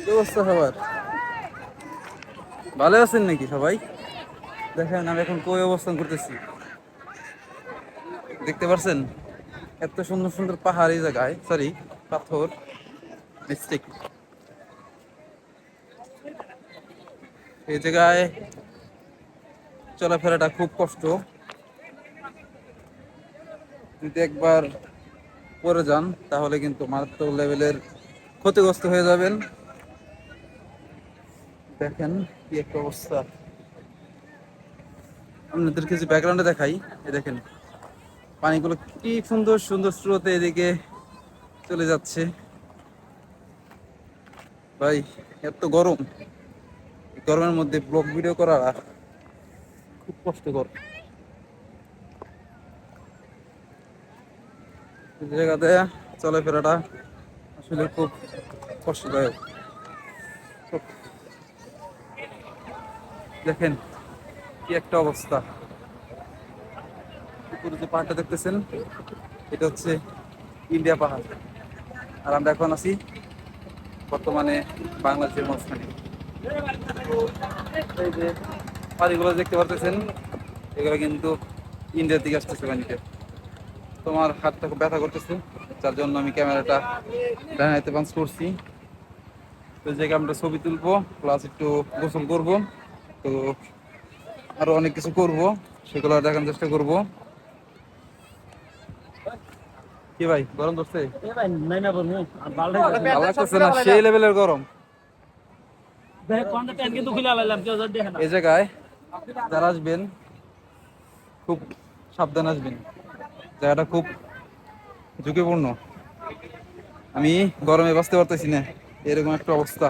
কি অবস্থা সবার? ভালো আছেন নাকি সবাই? দেখেন আমি এখন কই অবস্থান করতেছি, দেখতে পারছেন? এত সুন্দর সুন্দর পাহাড়ি জায়গায়, সরি পাথর, মিস্টেক। এই জায়গায় চলাফেরাটা খুব কষ্ট। যদি একবার পড়ে যান তাহলে কিন্তু মারাত্মক লেভেলের ক্ষতিগ্রস্ত হয়ে যাবেন। দেখেন কি একটা অবস্থা। আপনাদের কিছু ব্যাকগ্রাউন্ডে দেখাই। এই দেখেন পানিগুলো কি সুন্দর সুন্দর স্রোতে এদিকে চলে যাচ্ছে। ভাই এত গরম, এই গরমের মধ্যে ব্লগ ভিডিও করা খুব কষ্টকর। এই জায়গাতে চলাফেরাটা আসলে খুব কষ্টদায়ক। দেখেন কি একটা অবস্থা। উপরে যে পাহাড়টা দেখতেছেন এটা হচ্ছে ইন্ডিয়া পাহাড়, আর আমরা এখন আছি বর্তমানে বাংলাদেশের মাঝখানে। এই যে পানিগুলো দেখতে পারতেছেন এগুলো কিন্তু ইন্ডিয়া থেকে আসতেছে পানিতে। তোমার হাতটা খুব ব্যথা করতেছে, যার জন্য আমি ক্যামেরাটা ডান হাতে বাঞ্চ করছি। তো এই জায়গায় আমরা ছবি তুলবো, প্লাস একটু গোসল করব, তো আরো অনেক কিছু করব, সেগুলো দেখানোর চেষ্টা করব। কি ভাই গরম ধরছে? ভালো লাগতেছে না, সেই লেভেলের গরম। এই জায়গায় যারা আসবেন খুব সাবধান আসবেন, জায়গাটা খুব ঝুঁকিপূর্ণ। আমি গরমে বাঁচতে পারতেছি না, এরকম একটা অবস্থা।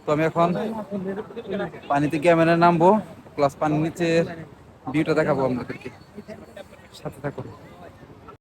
তো আমি এখন পানিতে ক্যামেরা নামবো, প্লাস পানির নিচে ভিউটা দেখাবো আপনাদেরকে, সাথে থাকুন।